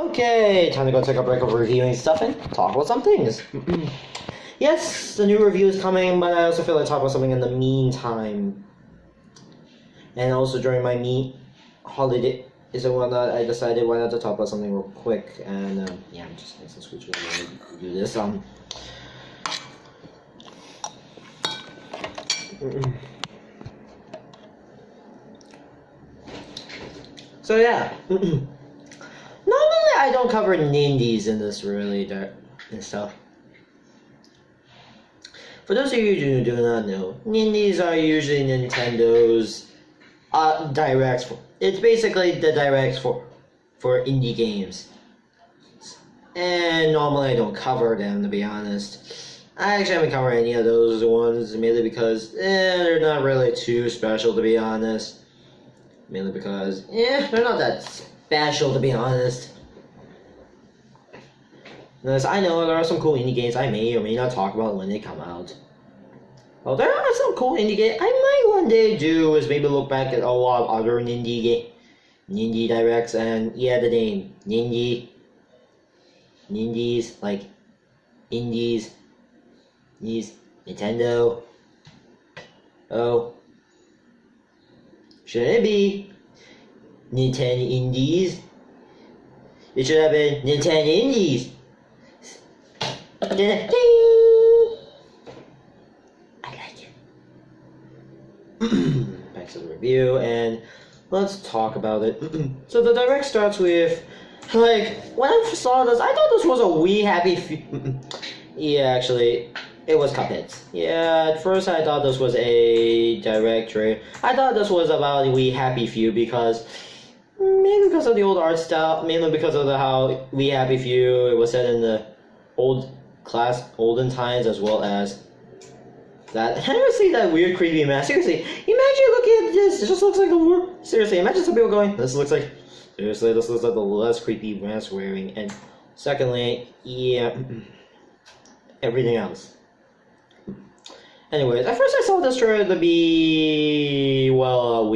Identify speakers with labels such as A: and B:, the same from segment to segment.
A: Okay, time to go take a break of reviewing stuff and talk about some things. Yes, the new review is coming, but I also feel like talking about something in the meantime. And also during my holiday and whatnot, I decided why not to talk about something real quick. And yeah, I'm just going to switch over and do this. So yeah. Normally I don't cover nindies in this really and stuff. For those of you who do not know, nindies are usually Nintendo's directs. It's basically the directs for indie games. And normally I don't cover them, to be honest. I actually haven't covered any of those ones, mainly because they're not really too special, to be honest. Mainly because they're not that special, to be honest. As I know there are some cool indie games I may or may not talk about when they come out. Well, there are some cool indie games I might one day do is maybe look back at a lot of other nindy directs, and yeah, the name nindies, like indies, Nintendo. Oh, should it be Nintendo Indies? It should have been Nintendo Indies. Ding! I like it. Back to the review, and let's talk about it. So the direct starts with, like, when I saw this, I thought this was a wee happy few. Yeah, actually, it was Cuphead. Yeah, at first I thought this was a direct trailer. I thought this was about a wee happy few because mainly because of the old art style, mainly because of how wee happy few it was set in the olden times, as well as that. I never see that weird creepy mask. Seriously, imagine looking at this. It just looks like a weird. Seriously, imagine some people going, "This looks like." Seriously, this looks like the less creepy mask wearing. And secondly, yeah, everything else. Anyways, at first I saw this trailer to be, well,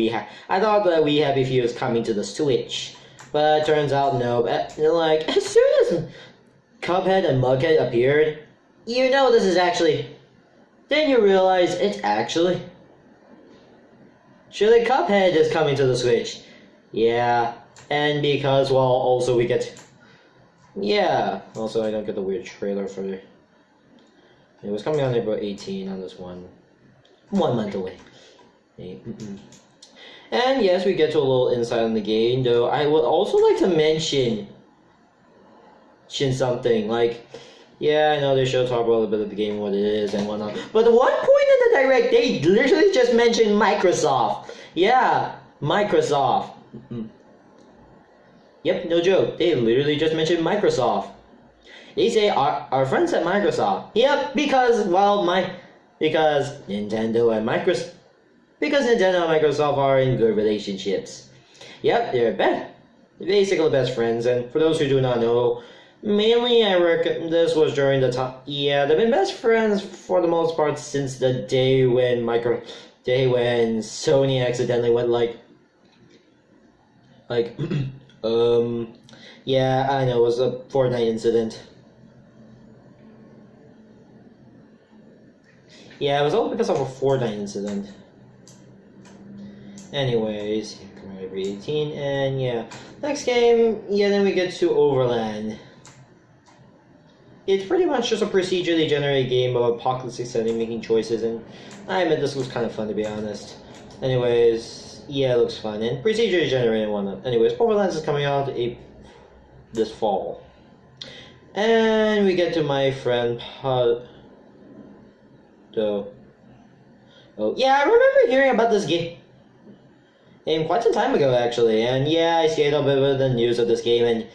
A: I thought that Wii Happy Few was coming to the Switch, but it turns out no. Like, as soon as Cuphead and Mughead appeared, you know this is actually, then you realize it's actually, surely Cuphead is coming to the Switch. Yeah, and because, well, also we get, yeah, also I don't get the weird trailer for it. It was coming on April 18 on this one. 1 month away. And yes, we get to a little insight on the game, though I would also like to mention something. Like, yeah, I know they should talk about a little bit of the game, what it is and whatnot. But at one point in the direct, they literally just mentioned Microsoft. Yeah, Microsoft. Yep, no joke. They literally just mentioned Microsoft. They say our friends at Microsoft. Yep, because, well, because Nintendo and Microsoft are in good relationships. Yep, they're basically best friends. And for those who do not know, mainly I reckon this was during the time. Yeah, they've been best friends for the most part since the day when Sony accidentally went yeah, I know, it was a Fortnite incident. Yeah, it was all because of a Fortnite incident. Anyways, Commander 18, and yeah. Next game, yeah, then we get to Overland. It's pretty much just a procedurally generated game of apocalyptic setting, making choices, and I admit this was kind of fun, to be honest. Anyways, yeah, it looks fun, and procedurally generated and whatnot. Anyways, Overland is coming out this fall. And we get to my friend Oh, yeah, I remember hearing about this game quite some time ago, actually, and yeah, I stayed up with the news of this game, and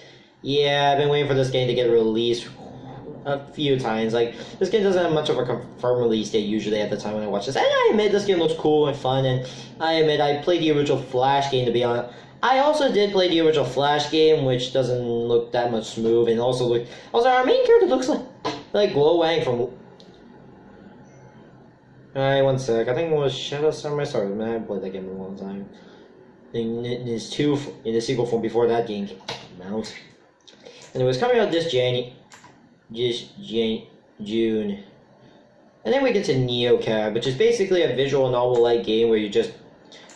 A: yeah, I've been waiting for this game to get released a few times. Like, this game doesn't have much of a confirmed release date usually at the time when I watch this, and I admit this game looks cool and fun, and I admit I played the original Flash game, to be honest. I also did play the original Flash game, which doesn't look that much smooth, and also our main character looks like Glow Wang from. Alright, one sec. I think it was Shadow Samurai. Sorry, man, I haven't played that game in a long time. In the sequel from before that game came out. And it was coming out this June. And then we get to NeoCab, which is basically a visual novel-like game where you just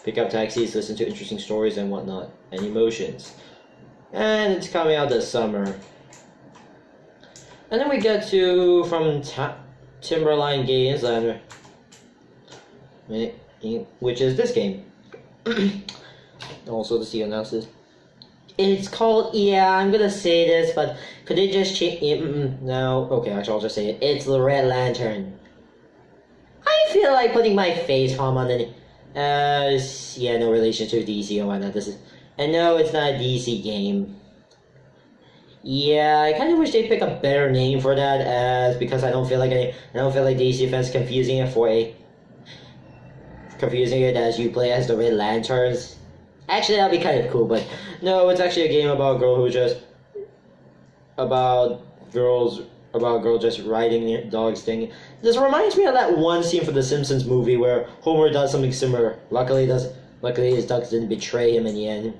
A: pick up taxis, listen to interesting stories and whatnot, and emotions. And it's coming out this summer. And then we get to, from Timberline Games, which is this game. Also, the CEO announces. It's called, yeah, I'm gonna say this, but could they just change it? No, okay, actually, I'll just say it. It's the Red Lantern. I feel like putting my face palm on it. Yeah, no relation to DC and whatnot. And no, it's not a DC game. Yeah, I kind of wish they'd pick a better name for that, because I don't feel like DC fans confusing it as you play as the Red Lanterns. Actually, that'd be kind of cool, but no, it's actually a game about a girl about a girl just riding the dog's thing. This reminds me of that one scene from the Simpsons movie where Homer does something similar. Luckily his ducks didn't betray him in the end.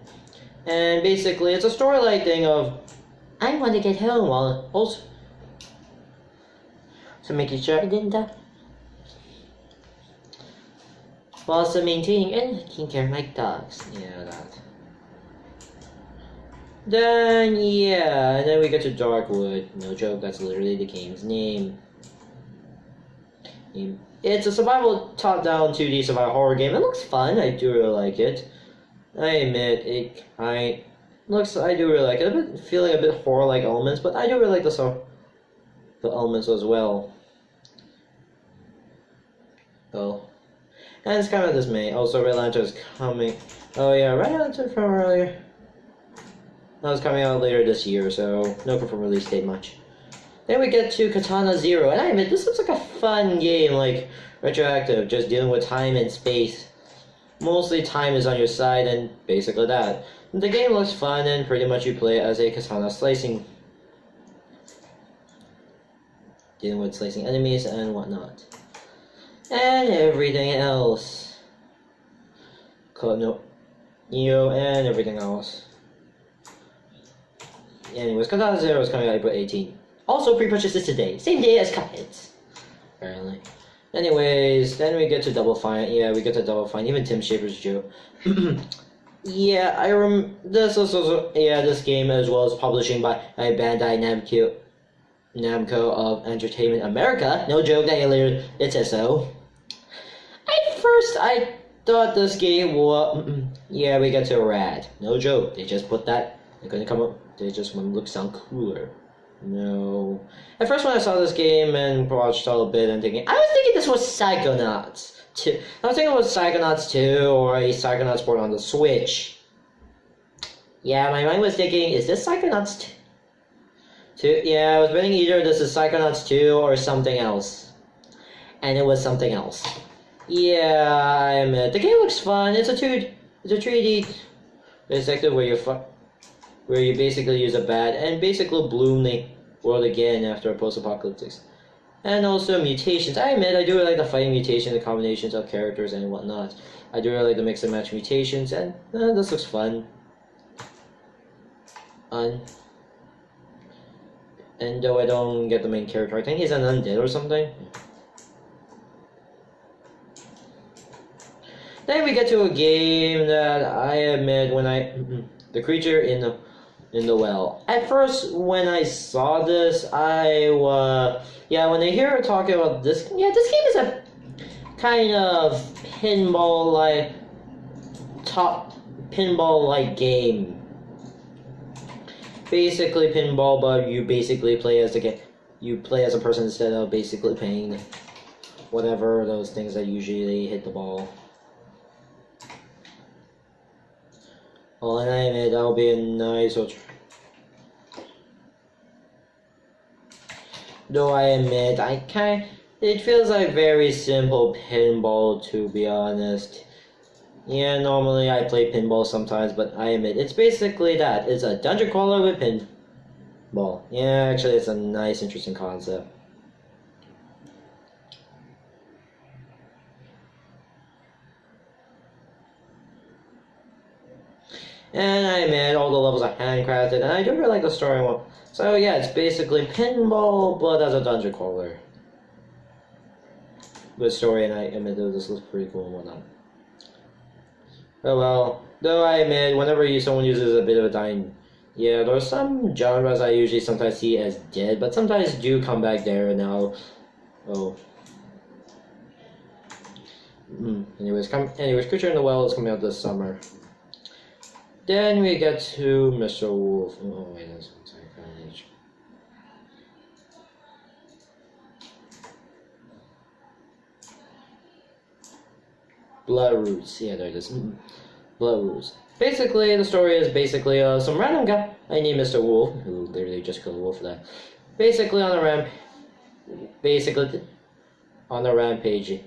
A: And basically, it's a storyline thing of, I want to get home while also making sure I didn't die. While also maintaining and taking care of my dogs. Yeah, that. Then we get to Darkwood. No joke, that's literally the game's name. It's a survival top-down 2D survival horror game. It looks fun. I do really like it. I admit I do really like it. Feeling a bit horror-like elements, but I do really like the elements as well. Oh. And it's coming out this May. Also, Red Lantern is coming. Oh yeah, Red Lantern from earlier. That was coming out later this year, so no confirmed release date much. Then we get to Katana Zero, and I admit, this looks like a fun game, like retroactive, just dealing with time and space. Mostly time is on your side, and basically that. The game looks fun, and pretty much you play as a katana dealing with slicing enemies and whatnot. And everything else. Neo and everything else. Anyways, Katana Zero is coming out April 18th. Also, pre-purchase this today. Same day as Cupheads. Apparently. Anyways, then we get to Double Fine. Yeah, we get to Double Fine. Even Tim Schafer's Joe. Yeah, this game as well as publishing by Bandai Namco of Entertainment America. No joke, it says so. At first, I thought this game was... yeah, we get to Rad. No joke, they just put that... They're gonna come up... They just want to sound cooler. No. At first when I saw this game and watched all a bit and I was thinking this was Psychonauts 2. I was thinking it was Psychonauts 2 or a Psychonauts port on the Switch. Yeah, my mind was thinking, is this Psychonauts 2? Yeah, I was betting either this is Psychonauts 2 or something else. And it was something else. Yeah, I admit. The game looks fun. It's a 3D detective where you basically use a bat and basically bloom the world again after a post-apocalyptic. And also mutations. I admit, I do really like the fighting mutation, the combinations of characters and whatnot. I do really like the mix and match mutations, and this looks fun. And though I don't get the main character, I think he's an undead or something. Then we get to a game that I admit the creature in the well. At first, when I saw this, when I hear her talking about this, this game is a kind of pinball-like game. Basically pinball, but you basically play as a person instead of basically playing whatever those things that usually hit the ball. Well, and I admit that'll be a nice. Though I admit it feels like very simple pinball, to be honest. Yeah, normally I play pinball sometimes, but I admit it's basically that. It's a dungeon crawler with pinball. Yeah, actually, it's a nice, interesting concept. And I admit all the levels are handcrafted, and I do really like the story one. So yeah, it's basically pinball, but as a dungeon crawler. Good story, and I admit that this looks pretty cool and whatnot. Oh well, though I admit, whenever someone uses a bit of a dying, yeah, there's some genres I usually sometimes see as dead, but sometimes do come back there now. Oh. Anyways, Creature in the Well is coming out this summer. Then we get to Mr. Wolf. Oh wait, that's one second. Blood Roots. Yeah, there it is. Blood Roots. Basically, the story is basically some random guy I named Mr. Wolf, who literally just killed a wolf for that. Basically on a rampage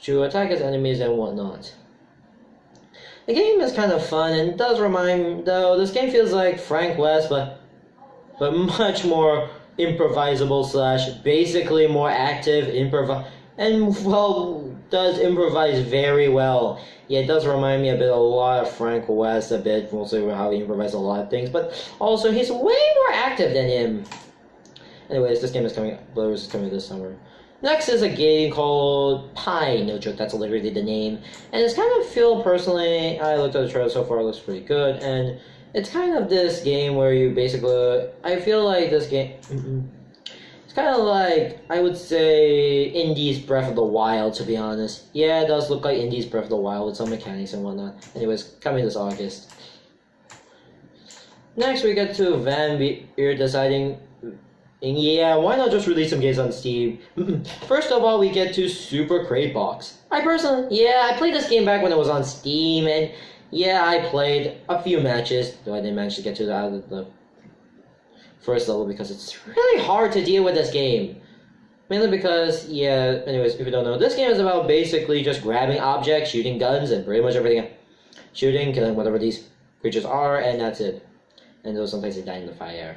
A: to attack his enemies and whatnot. The game is kind of fun and does remind, though this game feels like Frank West, but much more improvisable / basically more active and well does improvise very well. Yeah, it does remind me a lot of Frank West, a bit mostly how he improvises a lot of things, but also he's way more active than him. Anyways, this game is coming. Blood Roots is coming this summer. Next is a game called Pie. No joke, that's literally the name. And it's kind of personally, I looked at the trailer so far, it looks pretty good. And it's kind of this game where you basically, I feel like this game, it's kind of like, I would say, Indies Breath of the Wild, to be honest. Yeah, it does look like Indies Breath of the Wild with some mechanics and whatnot. Anyways, coming this August. Next we get to Van Beer deciding, yeah, why not just release some games on Steam? First of all, we get to Super Crate Box. I played this game back when it was on Steam, and yeah, I played a few matches, though I didn't manage to get to the first level because it's really hard to deal with this game. Mainly because, yeah, anyways, if you don't know, this game is about basically just grabbing objects, shooting guns, and pretty much everything. Shooting, killing whatever these creatures are, and that's it. And those sometimes they die in the fire.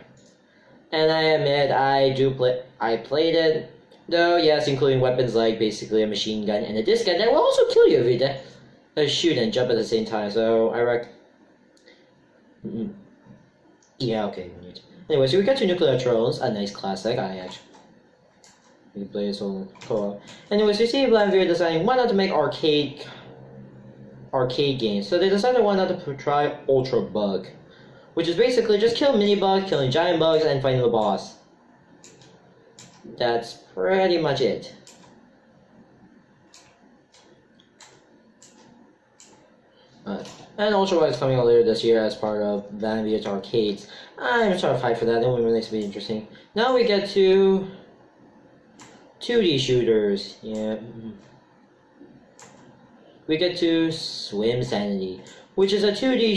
A: And I admit, I played it, though, yes, including weapons like basically a machine gun and a disc gun that will also kill you if you shoot and jump at the same time, so I yeah, okay. Anyway, so we got to Nuclear Thrones, a nice classic. We play it solo co-op. Anyways, you see Blanvier deciding why not to make arcade games, so they decided why not to try Ultra Bug, which is basically just kill mini bugs, killing giant bugs, and fighting the boss. That's pretty much it. And Ultra Bug is coming out later this year as part of Van Beer's Arcades. I'm sort of hyped for that, that one makes me interesting. Now we get to 2D shooters. Yeah. We get to Swim Sanity, which is a 2D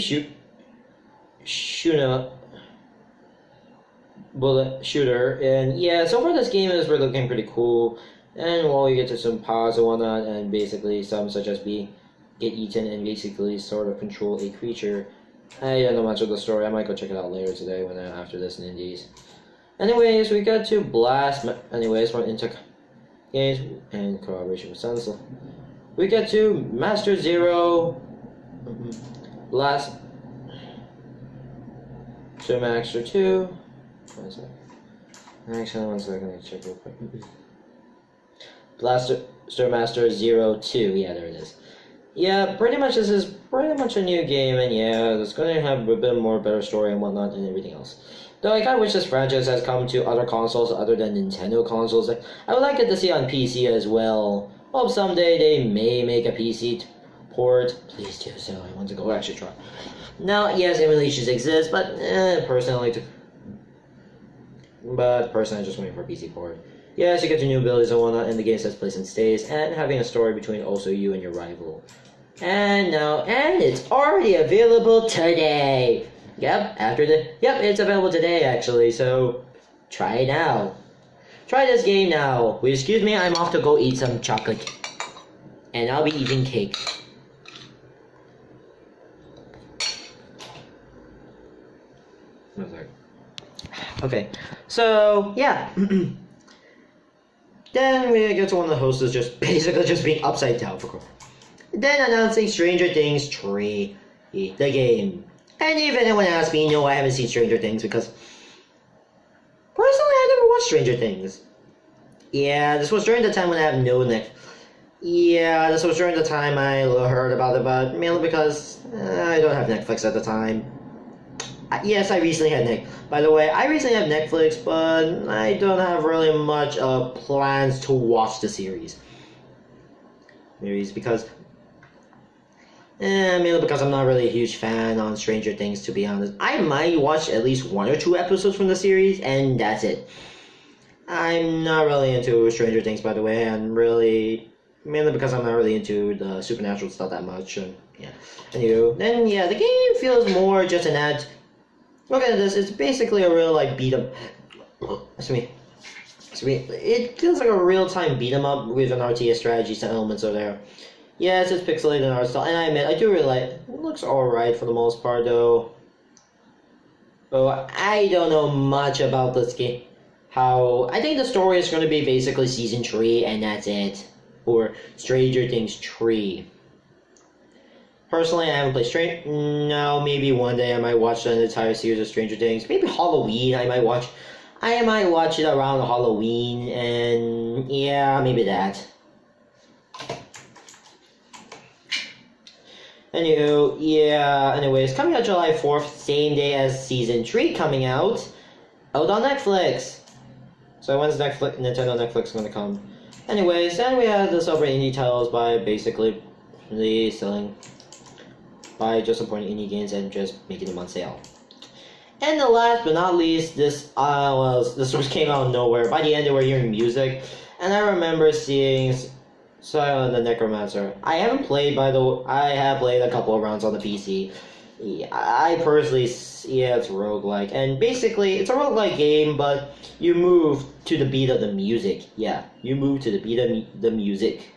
A: shooter, and yeah, so far this game is really looking pretty cool. And while you get to some powers and whatnot, and basically some such as get eaten and basically sort of control a creature. I don't know much of the story. I might go check it out later today after this Nindies. Anyways, we got to Blast. Anyways, we're into games and collaboration with Sunsil. We get to Master Zero, Blast. Master 2. One second. Actually, one second. Let me check real quick. Blaster Master 02. Yeah, there it is. Yeah, pretty much this is pretty much a new game, and yeah, it's going to have a bit more better story and whatnot and everything else. Though I kind of wish this franchise has come to other consoles other than Nintendo consoles. I would like it to see on PC as well. Hope someday they may make a PC port. Please do so. I want to go actually try. Now, yes, emulations exist, but personally, I'm just waiting for a PC port. Yes, you get your new abilities and whatnot, and the game sets place and stays, and having a story between also you and your rival. And it's already available today. Yep, it's available today actually. So try it now. Try this game now. Will you excuse me? I'm off to go eat some chocolate, and I'll be eating cake. Okay, so yeah. Then we get to one of the hosts is just basically just being upside down for Then announcing Stranger Things 3, the game. And if anyone asks me, no, I haven't seen Stranger Things because personally, I never watched Stranger Things. Yeah, this was during the time when I have no Netflix. Yeah, this was during the time I heard about it, but mainly because I don't have Netflix at the time. Yes, I recently had Netflix. By the way, I recently have Netflix, but I don't have really much plans to watch the series. Because mainly because I'm not really a huge fan on Stranger Things, to be honest. I might watch at least 1 or 2 episodes from the series, and that's it. I'm not really into Stranger Things, by the way, and mainly because I'm not really into the supernatural stuff that much, and yeah. Anywho, then yeah, the game feels more just an ad. Look at this, it's basically a real, like, beat 'em. Excuse me. It feels like a real-time beat 'em up with an RTS strategy elements are there. Yes, it's pixelated art style, and I admit, I do really like it. It looks alright for the most part, though. Oh, I don't know much about this game. I think the story is going to be basically Season 3, and that's it. Or Stranger Things 3. Personally, I haven't played No, maybe one day I might watch the entire series of Stranger Things. Maybe Halloween I might watch. I might watch it around Halloween, and yeah, maybe that. Anywho, yeah, anyways, coming out July 4th, same day as Season 3 coming out on Netflix. So when's Nintendo Netflix gonna come? Anyways, then we have the Celebrate Indie titles by basically by just supporting indie games and just making them on sale. And the last but not least, this came out of nowhere. By the end, they were hearing music, and I remember seeing Silent the Necromancer. I haven't played, I have played a couple of rounds on the PC. I personally, yeah, it's roguelike, and basically, it's a roguelike game, but you move to the beat of the music. Yeah, you move to the beat of the music.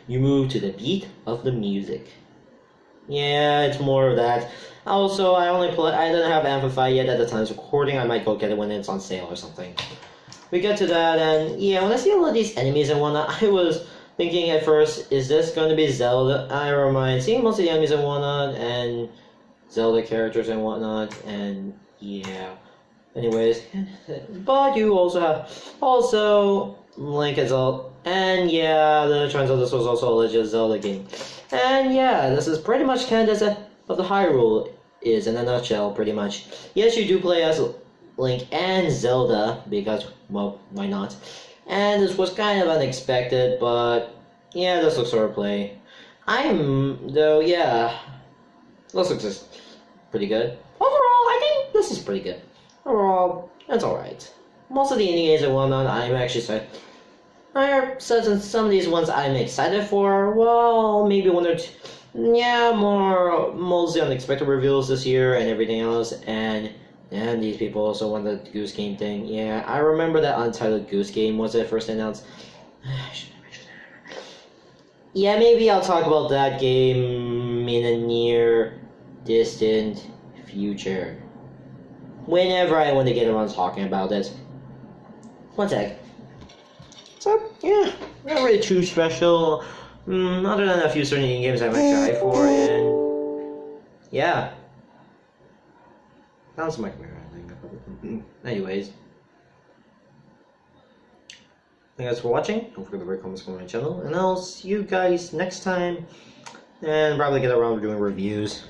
A: You move to the beat of the music. Yeah, it's more of that. Also, I didn't have Amplify yet at the time of recording. I might go get it when it's on sale or something. We get to that, and yeah, when I see all of these enemies and whatnot, I was thinking at first, is this going to be Zelda? I remember seeing most of the enemies and whatnot, and Zelda characters and whatnot, and yeah. Anyways, but you also have Link as well, and yeah, the turns out this was also a legit Zelda game, and yeah, this is pretty much kind of what the Hyrule is in a nutshell, pretty much. Yes, you do play as Link and Zelda because, well, why not? And this was kind of unexpected, but yeah, this looks sort of play. Yeah, this looks pretty good. Overall, I think this is pretty good. Overall, it's alright. Most of the indie games and whatnot, I'm actually excited. Some of these ones I'm excited for, well, maybe 1 or 2. Yeah, mostly unexpected reveals this year and everything else, and these people also want the Goose Game thing. Yeah, I remember that Untitled Goose Game was it first announced. Yeah, maybe I'll talk about that game in a near distant future. Whenever I want to get around talking about it. One sec. So, yeah, not really too special. Other than a few certain games I'm excited for, and yeah. Sounds like anyways. Thank you guys for watching. Don't forget to rate, comments, on my channel, and I'll see you guys next time. And probably get around to doing reviews.